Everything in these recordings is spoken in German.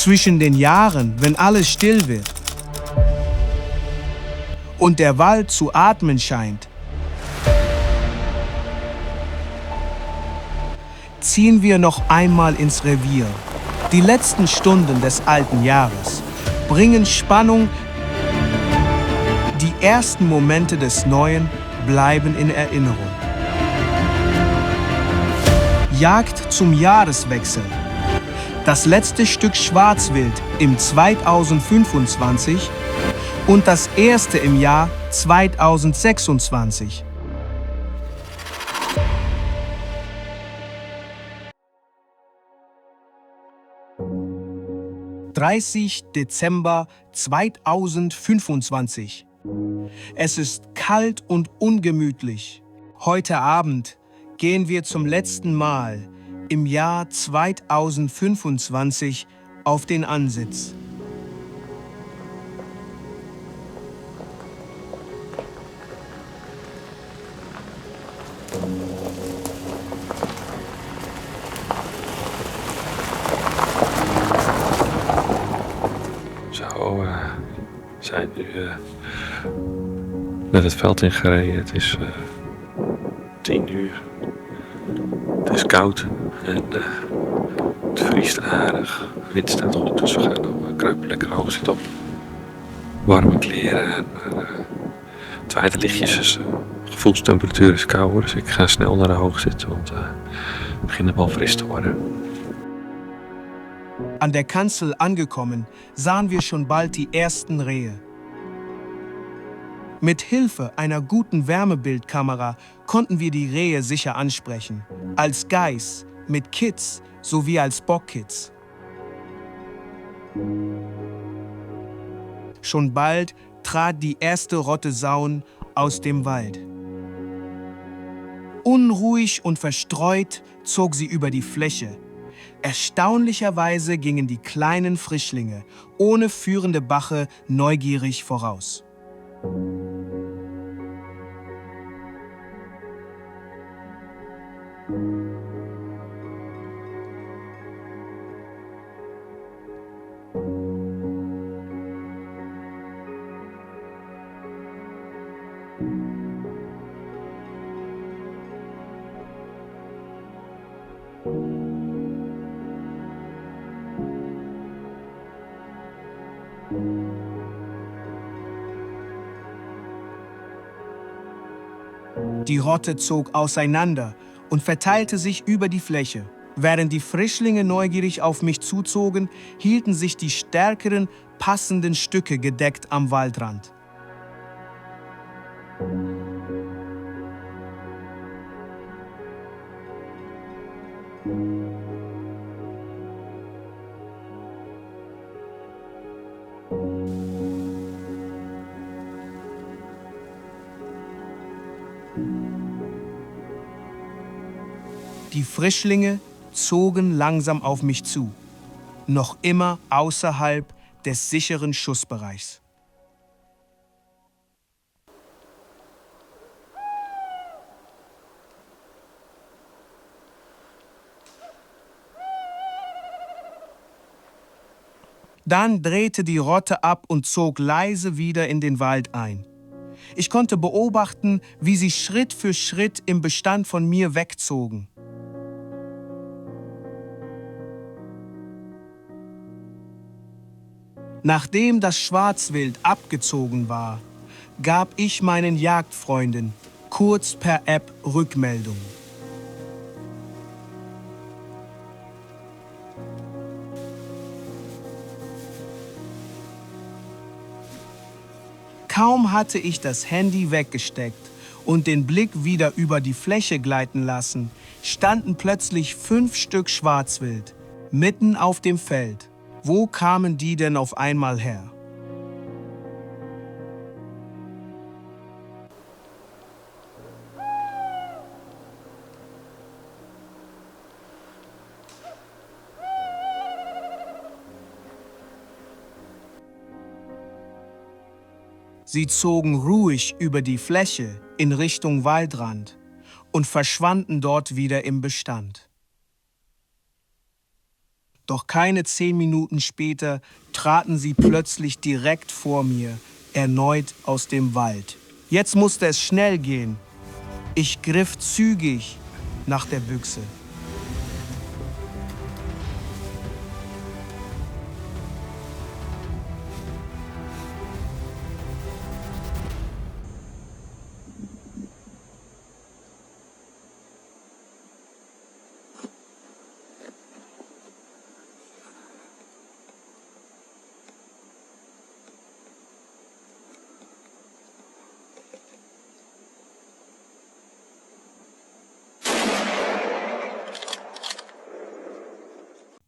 Zwischen den Jahren, wenn alles still wird und der Wald zu atmen scheint, ziehen wir noch einmal ins Revier. Die letzten Stunden des alten Jahres bringen Spannung. Die ersten Momente des Neuen bleiben in Erinnerung. Jagd zum Jahreswechsel. Das letzte Stück Schwarzwild im 2025 und das erste im Jahr 2026. Dezember 2025. Es ist kalt und ungemütlich. Heute Abend gehen wir zum letzten Mal im Jahr 2025 auf den Ansitz. Zo, zijn nu net het veld ingereden. Het is 10 uur. Het is koud en het vriest aardig. De wind staat goed, dus we gaan dan kruipen lekker hoog zitten op warme kleren. En, het waterlichtjes, dus gevoelstemperatuur is kouder, dus ik ga snel naar de hoog zitten, want het begint wel fris te worden. An der Kanzel angekommen, sahen wir schon bald die ersten Rehe. Mit Hilfe einer guten Wärmebildkamera konnten wir die Rehe sicher ansprechen. Als Geiß, mit Kids sowie als Bockkids. Schon bald trat die erste Rotte Sauen aus dem Wald. Unruhig und verstreut zog sie über die Fläche. Erstaunlicherweise gingen die kleinen Frischlinge ohne führende Bache neugierig voraus. Die Rotte zog auseinander und verteilte sich über die Fläche. Während die Frischlinge neugierig auf mich zuzogen, hielten sich die stärkeren, passenden Stücke gedeckt am Waldrand. Die Frischlinge zogen langsam auf mich zu, noch immer außerhalb des sicheren Schussbereichs. Dann drehte die Rotte ab und zog leise wieder in den Wald ein. Ich konnte beobachten, wie sie Schritt für Schritt im Bestand von mir wegzogen. Nachdem das Schwarzwild abgezogen war, gab ich meinen Jagdfreunden kurz per App Rückmeldung. Kaum hatte ich das Handy weggesteckt und den Blick wieder über die Fläche gleiten lassen, standen plötzlich 5 Stück Schwarzwild mitten auf dem Feld. Wo kamen die denn auf einmal her? Sie zogen ruhig über die Fläche in Richtung Waldrand und verschwanden dort wieder im Bestand. Doch keine 10 Minuten später traten sie plötzlich direkt vor mir, erneut aus dem Wald. Jetzt musste es schnell gehen. Ich griff zügig nach der Büchse.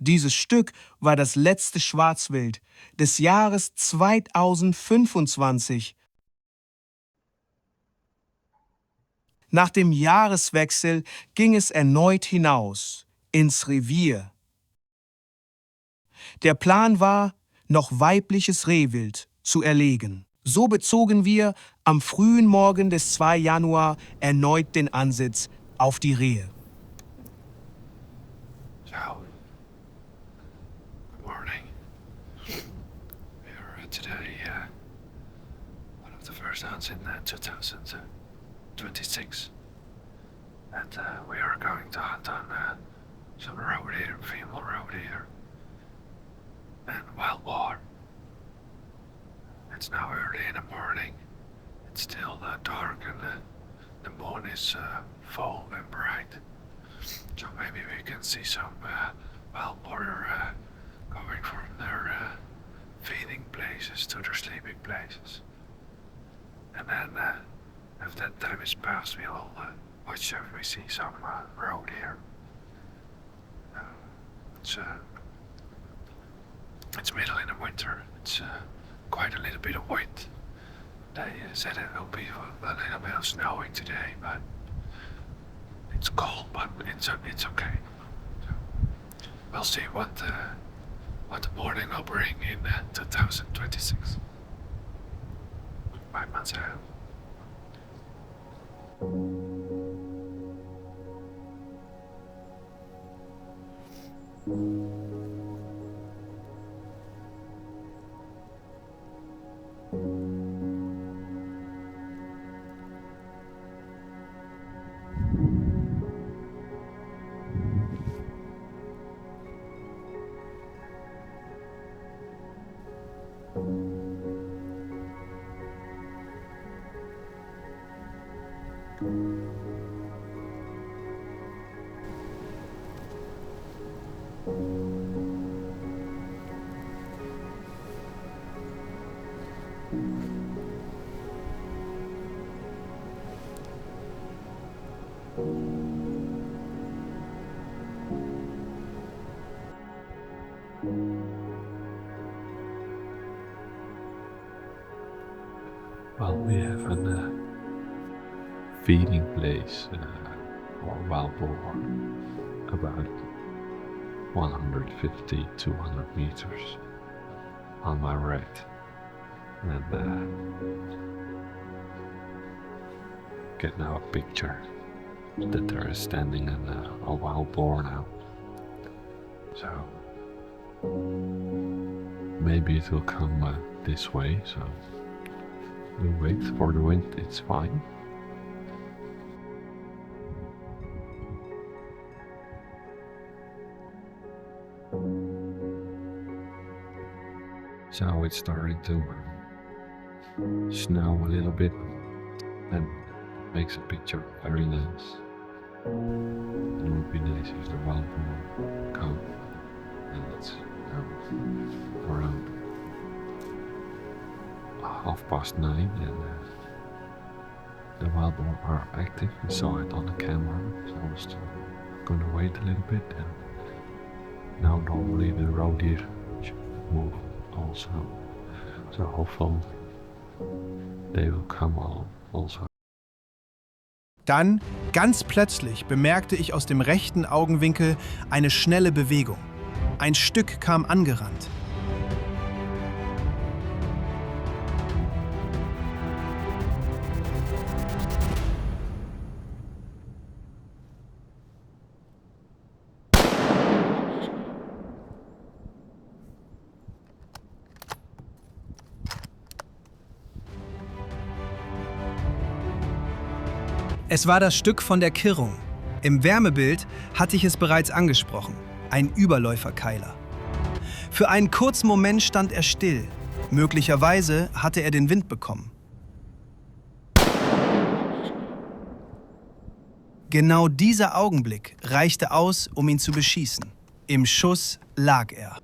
Dieses Stück war das letzte Schwarzwild des Jahres 2025. Nach dem Jahreswechsel ging es erneut hinaus, ins Revier. Der Plan war, noch weibliches Rehwild zu erlegen. So bezogen wir am frühen Morgen des 2. Januar erneut den Ansitz auf die Rehe. So, good morning. We are today one of the first hunts in 2026. And we are going to hunt on some roe deer, female roe deer, and wild boar. It's now early in the morning. It's still dark and the moon is full and bright. So maybe we can see some wild boar going from their feeding places to their sleeping places. And then if that time is past, we'll watch if we see some roe deer. It's middle in the winter. It's quite a little bit of wind. They said it will be a little bit of snowing today, but it's cold, but it's okay. So we'll see what the morning will bring in 2026. Bye, Marcel. Well, we have a feeding place for wild boar about 150, 200 meters on my right. And get now a picture that there is standing a wild boar now. So maybe it will come this way, so we'll wait for the wind, it's fine. So it's starting to snow a little bit and makes a picture very nice. It would be nice if the wild boar come, and it's around 9:30 and the wild boar are active. We saw it on the camera, so I was going to wait a little bit, and now normally the roe deer should move also, so hopefully they will come also. Dann, ganz plötzlich, bemerkte ich aus dem rechten Augenwinkel eine schnelle Bewegung. Ein Stück kam angerannt. Es war das Stück von der Kirrung. Im Wärmebild hatte ich es bereits angesprochen. Ein Überläuferkeiler. Für einen kurzen Moment stand er still. Möglicherweise hatte er den Wind bekommen. Genau dieser Augenblick reichte aus, um ihn zu beschießen. Im Schuss lag er.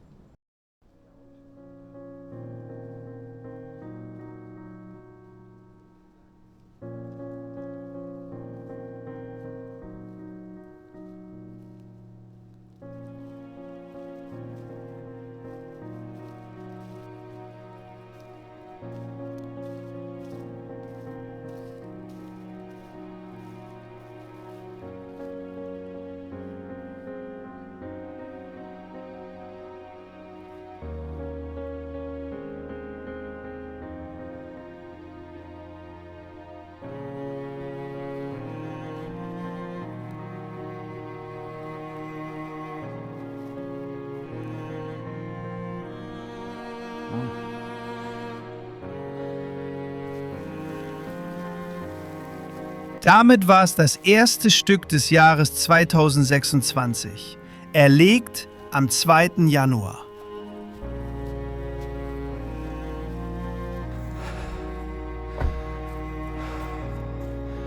Damit war es das erste Stück des Jahres 2026, erlegt am 2. Januar.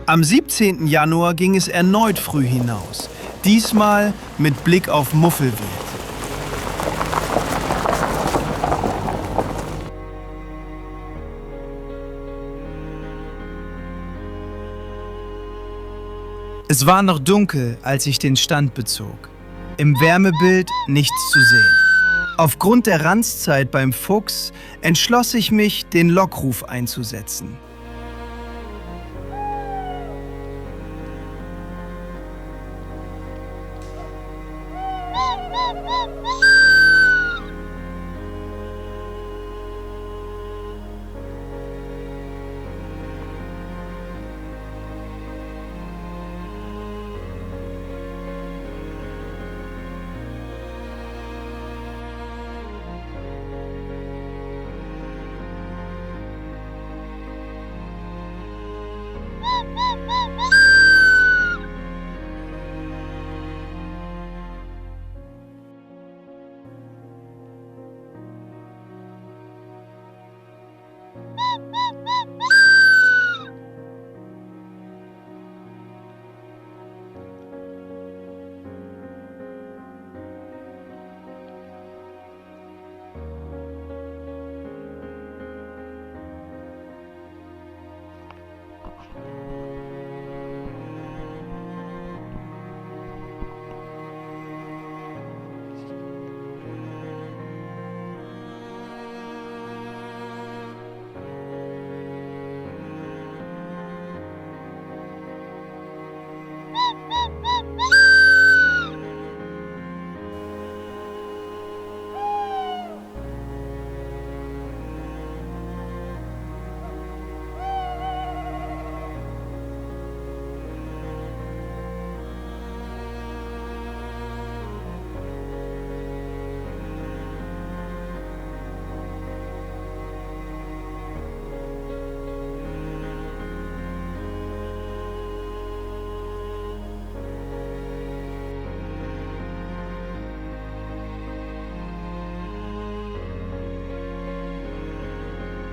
Am 17. Januar ging es erneut früh hinaus, diesmal mit Blick auf Muffelwild. Es war noch dunkel, als ich den Stand bezog. Im Wärmebild nichts zu sehen. Aufgrund der Ranzzeit beim Fuchs entschloss ich mich, den Lockruf einzusetzen.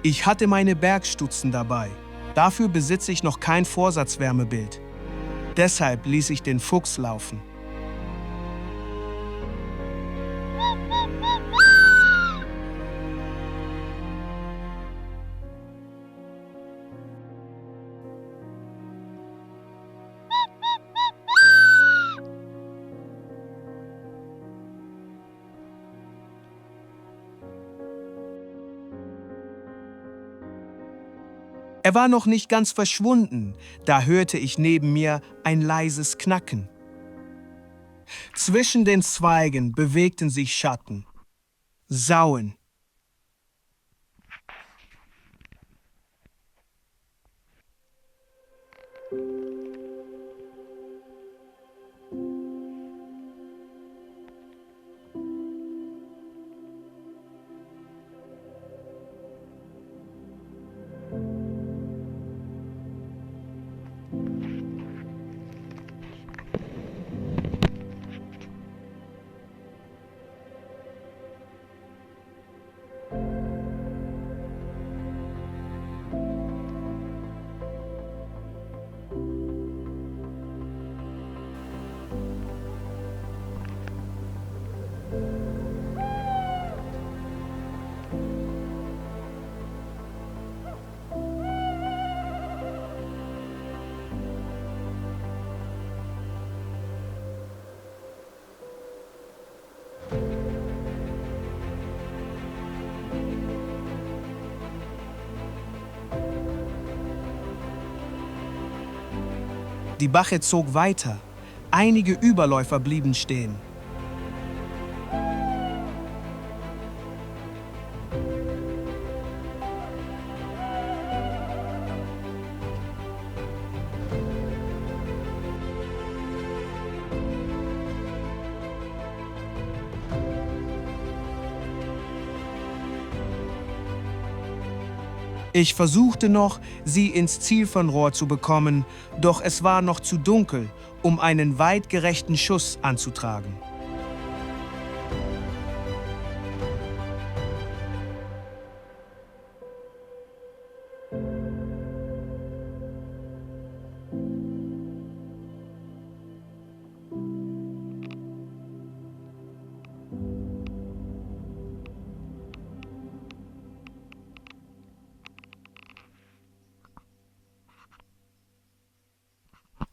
Ich hatte meine Bergstutzen dabei. Dafür besitze ich noch kein Vorsatzwärmebild. Deshalb ließ ich den Fuchs laufen. Er war noch nicht ganz verschwunden, da hörte ich neben mir ein leises Knacken. Zwischen den Zweigen bewegten sich Schatten. Sauen. Die Bache zog weiter. Einige Überläufer blieben stehen. Ich versuchte noch, sie ins Zielfernrohr zu bekommen, doch es war noch zu dunkel, um einen weitgerechten Schuss anzutragen.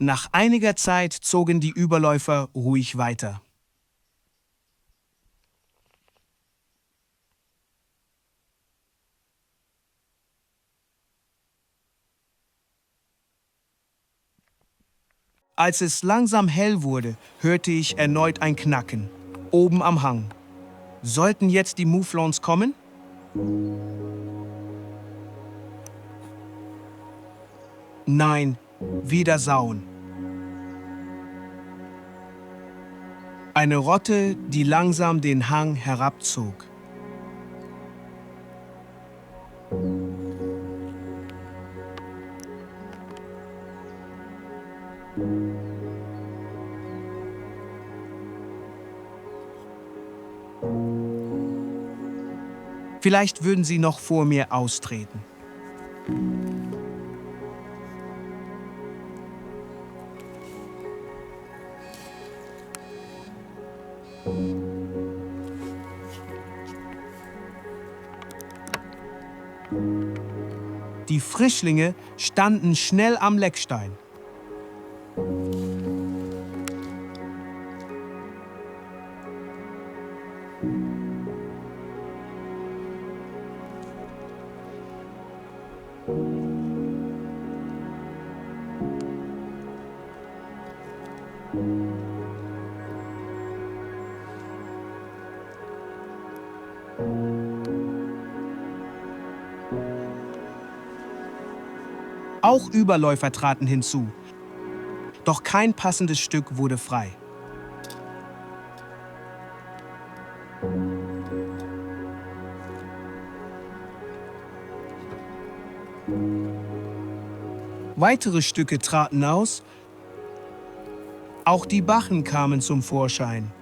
Nach einiger Zeit zogen die Überläufer ruhig weiter. Als es langsam hell wurde, hörte ich erneut ein Knacken, oben am Hang. Sollten jetzt die Mouflons kommen? Nein, wieder Sauen. Eine Rotte, die langsam den Hang herabzog. Vielleicht würden sie noch vor mir austreten. Die Frischlinge standen schnell am Leckstein. Auch Überläufer traten hinzu. Doch kein passendes Stück wurde frei. Weitere Stücke traten aus. Auch die Bachen kamen zum Vorschein.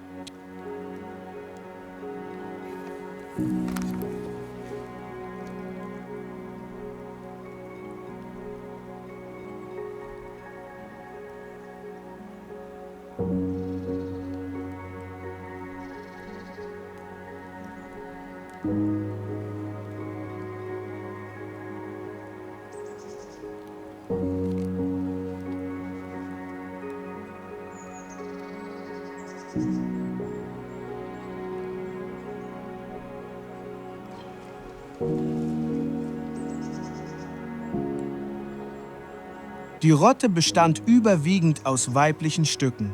Die Rotte bestand überwiegend aus weiblichen Stücken.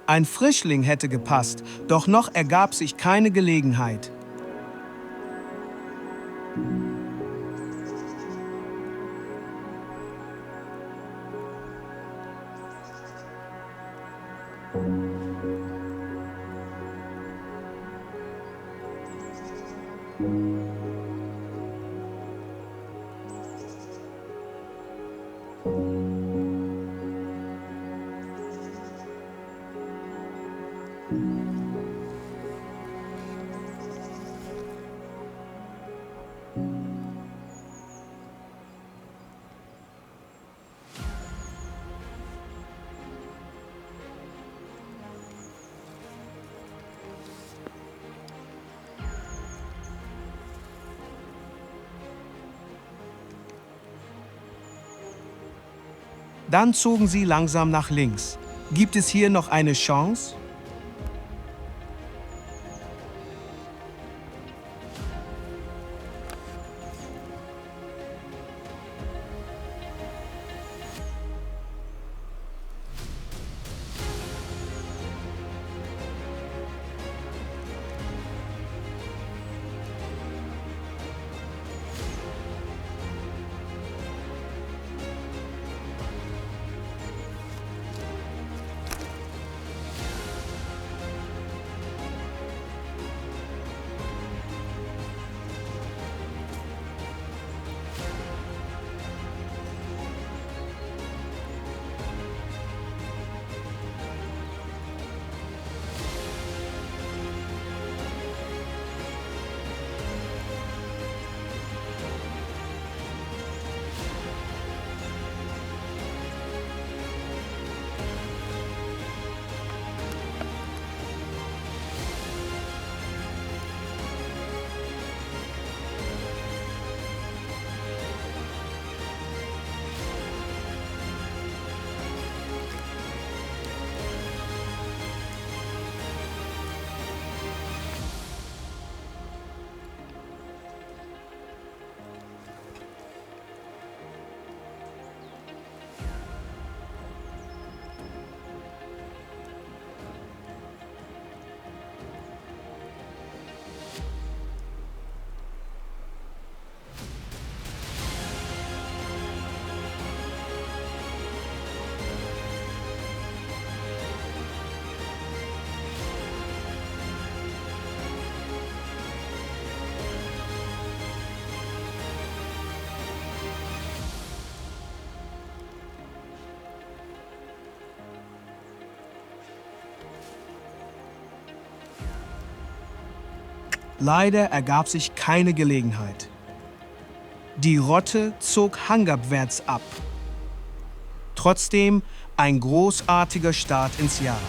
Ein Frischling hätte gepasst, doch noch ergab sich keine Gelegenheit. Dann zogen sie langsam nach links. Gibt es hier noch eine Chance? Leider ergab sich keine Gelegenheit. Die Rotte zog hangabwärts ab. Trotzdem ein großartiger Start ins Jahr.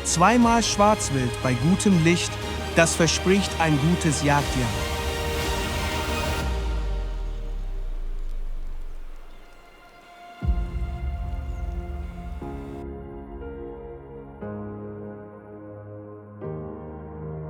Zweimal Schwarzwild bei gutem Licht, das verspricht ein gutes Jagdjahr.